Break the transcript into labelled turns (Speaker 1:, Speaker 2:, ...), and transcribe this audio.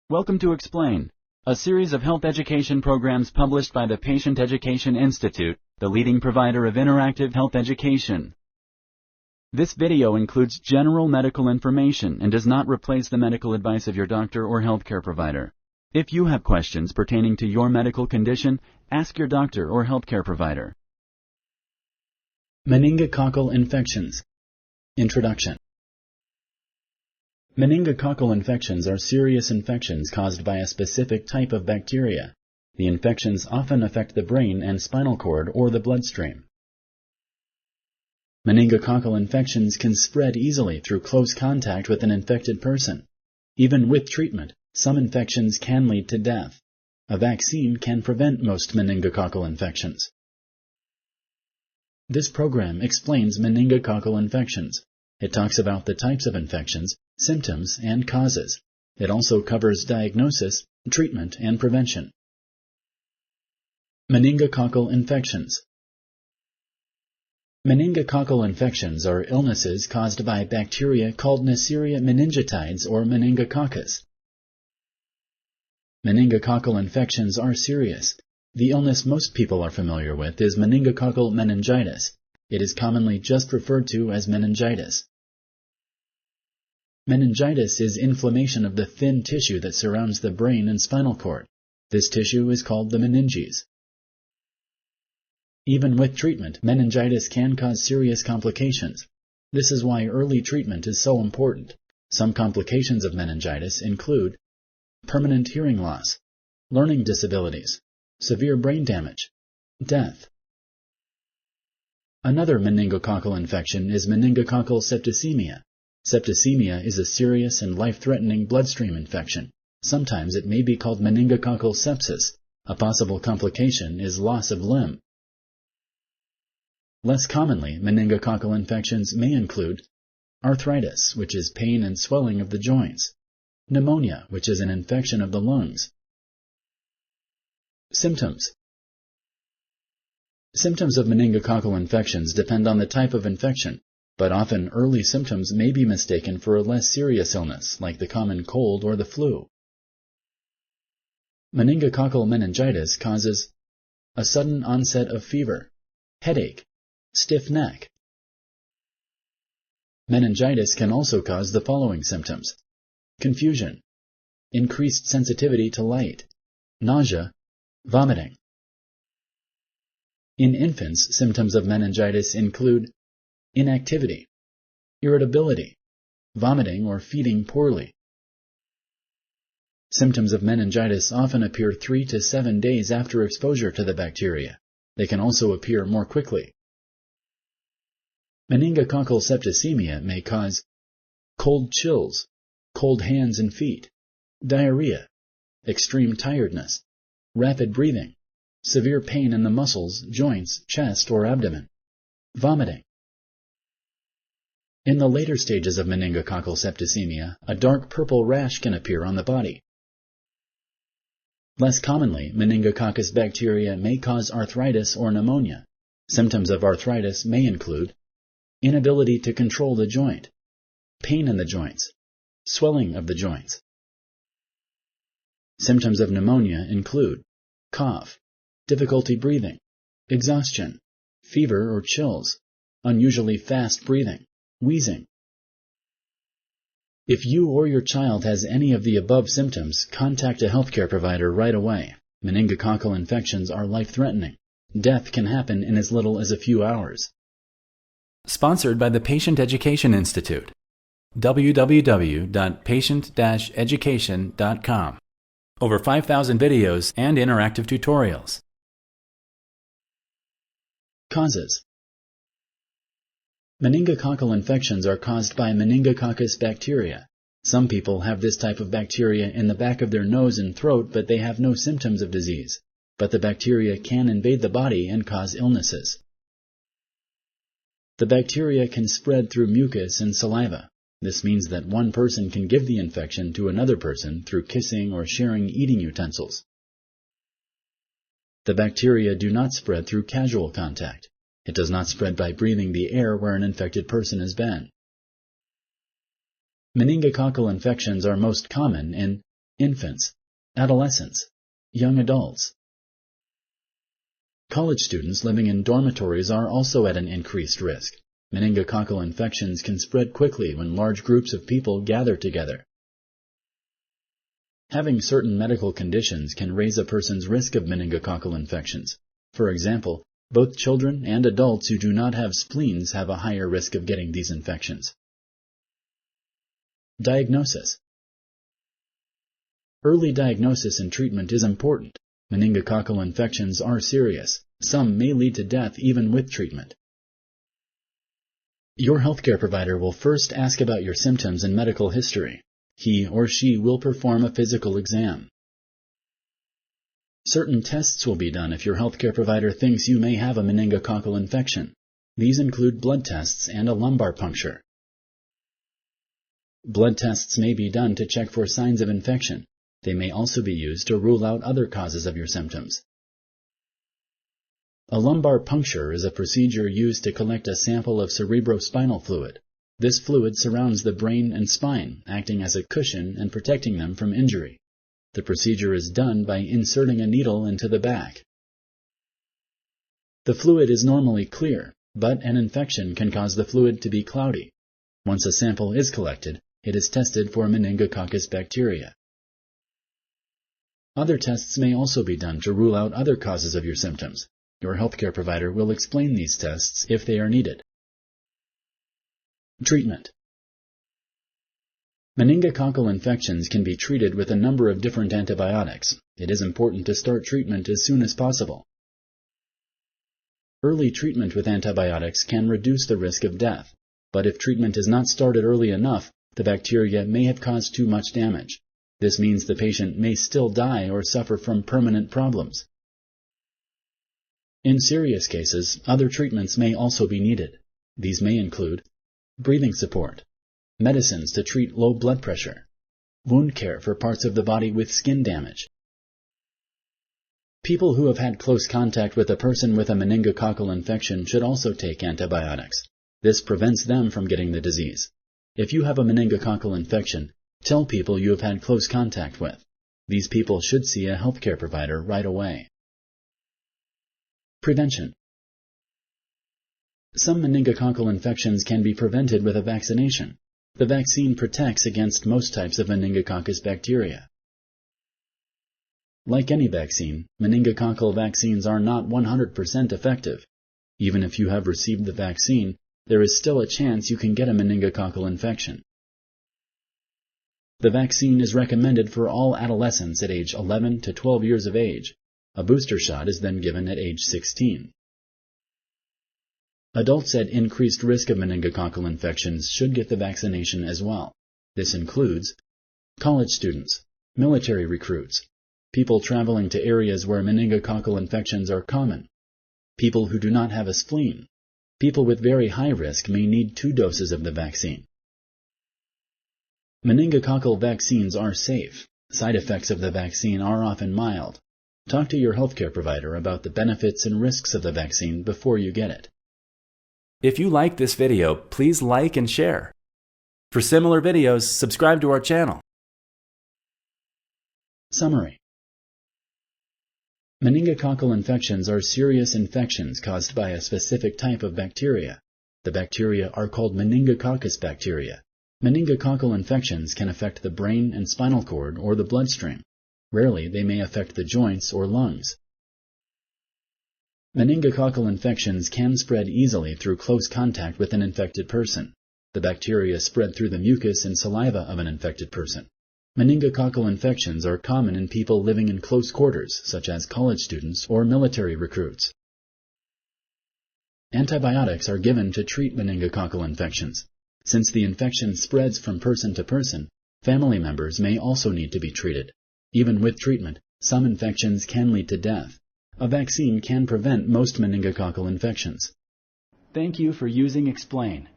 Speaker 1: Welcome to Explain, a series of health education programs published by the Patient Education Institute, the leading provider of interactive health education. This video includes general medical information and does not replace the medical advice of your doctor or healthcare provider. If you have questions pertaining to your medical condition, ask your doctor or healthcare provider. Meningococcal infections. Introduction. Meningococcal infections are serious infections caused by a specific type of bacteria. The infections often affect the brain and spinal cord or the bloodstream. Meningococcal infections can spread easily through close contact with an infected person. Even with treatment, some infections can lead to death. A vaccine can prevent most meningococcal infections. This program explains meningococcal infections. It talks about the types of infections, symptoms, and causes. It also covers diagnosis, treatment, and prevention. Meningococcal infections. Meningococcal infections are illnesses caused by bacteria called Neisseria meningitidis or meningococcus. Meningococcal infections are serious. The illness most people are familiar with is meningococcal meningitis. It is commonly just referred to as meningitis. Meningitis is inflammation of the thin tissue that surrounds the brain and spinal cord. This tissue is called the meninges. Even with treatment, meningitis can cause serious complications. This is why early treatment is so important. Some complications of meningitis include permanent hearing loss, learning disabilities, severe brain damage, death. Another meningococcal infection is meningococcal septicemia. Septicemia is a serious and life-threatening bloodstream infection. Sometimes it may be called meningococcal sepsis. A possible complication is loss of limb. Less commonly, meningococcal infections may include arthritis, which is pain and swelling of the joints, pneumonia, which is an infection of the lungs. Symptoms. Symptoms of meningococcal infections depend on the type of infection, but often early symptoms may be mistaken for a less serious illness, like the common cold or the flu. Meningococcal meningitis causes a sudden onset of fever, headache, stiff neck. Meningitis can also cause the following symptoms: confusion, increased sensitivity to light, nausea, vomiting. In infants, symptoms of meningitis include inactivity, irritability, vomiting or feeding poorly. Symptoms of meningitis often appear 3 to 7 days after exposure to the bacteria. They can also appear more quickly. Meningococcal septicemia may cause cold chills, cold hands and feet, diarrhea, extreme tiredness, rapid breathing, severe pain in the muscles, joints, chest, or abdomen, vomiting. In the later stages of meningococcal septicemia, a dark purple rash can appear on the body. Less commonly, meningococcus bacteria may cause arthritis or pneumonia. Symptoms of arthritis may include inability to control the joint, pain in the joints, swelling of the joints. Symptoms of pneumonia include cough, difficulty breathing, exhaustion, fever or chills, unusually fast breathing, wheezing. If you or your child has any of the above symptoms, contact a healthcare provider right away. Meningococcal infections are life-threatening. Death can happen in as little as a few hours. Sponsored by the Patient Education Institute. www.patient-education.com. Over 5,000 videos and interactive tutorials. Causes. Meningococcal infections are caused by meningococcus bacteria. Some people have this type of bacteria in the back of their nose and throat, but they have no symptoms of disease. But the bacteria can invade the body and cause illnesses. The bacteria can spread through mucus and saliva. This means that one person can give the infection to another person through kissing or sharing eating utensils. The bacteria do not spread through casual contact. It does not spread by breathing the air where an infected person has been. Meningococcal infections are most common in infants, adolescents, young adults. College students living in dormitories are also at an increased risk. Meningococcal infections can spread quickly when large groups of people gather together. Having certain medical conditions can raise a person's risk of meningococcal infections. For example, both children and adults who do not have spleens have a higher risk of getting these infections. Diagnosis. Early diagnosis and treatment is important. Meningococcal infections are serious. Some may lead to death even with treatment. Your healthcare provider will first ask about your symptoms and medical history. He or she will perform a physical exam. Certain tests will be done if your healthcare provider thinks you may have a meningococcal infection. These include blood tests and a lumbar puncture. Blood tests may be done to check for signs of infection. They may also be used to rule out other causes of your symptoms. A lumbar puncture is a procedure used to collect a sample of cerebrospinal fluid. This fluid surrounds the brain and spine, acting as a cushion and protecting them from injury. The procedure is done by inserting a needle into the back. The fluid is normally clear, but an infection can cause the fluid to be cloudy. Once a sample is collected, it is tested for meningococcus bacteria. Other tests may also be done to rule out other causes of your symptoms. Your healthcare provider will explain these tests if they are needed. Treatment. Meningococcal infections can be treated with a number of different antibiotics. It is important to start treatment as soon as possible. Early treatment with antibiotics can reduce the risk of death, but if treatment is not started early enough, the bacteria may have caused too much damage. This means the patient may still die or suffer from permanent problems. In serious cases, other treatments may also be needed. These may include breathing support, medicines to treat low blood pressure, wound care for parts of the body with skin damage. People who have had close contact with a person with a meningococcal infection should also take antibiotics. This prevents them from getting the disease. If you have a meningococcal infection, tell people you have had close contact with. These people should see a healthcare provider right away. Prevention. Some meningococcal infections can be prevented with a vaccination. The vaccine protects against most types of meningococcus bacteria. Like any vaccine, meningococcal vaccines are not 100% effective. Even if you have received the vaccine, there is still a chance you can get a meningococcal infection. The vaccine is recommended for all adolescents at age 11 to 12 years of age. A booster shot is then given at age 16. Adults at increased risk of meningococcal infections should get the vaccination as well. This includes college students, military recruits, people traveling to areas where meningococcal infections are common, people who do not have a spleen. People with very high risk may need 2 doses of the vaccine. Meningococcal vaccines are safe. Side effects of the vaccine are often mild. Talk to your healthcare provider about the benefits and risks of the vaccine before you get it.
Speaker 2: If you like this video, please like and share. For similar videos, subscribe to our channel.
Speaker 1: Summary. Meningococcal infections are serious infections caused by a specific type of bacteria. The bacteria are called meningococcus bacteria. Meningococcal infections can affect the brain and spinal cord or the bloodstream. Rarely, they may affect the joints or lungs. Meningococcal infections can spread easily through close contact with an infected person. The bacteria spread through the mucus and saliva of an infected person. Meningococcal infections are common in people living in close quarters, such as college students or military recruits. Antibiotics are given to treat meningococcal infections. Since the infection spreads from person to person, family members may also need to be treated. Even with treatment, some infections can lead to death. A vaccine can prevent most meningococcal infections. Thank you for using Explain.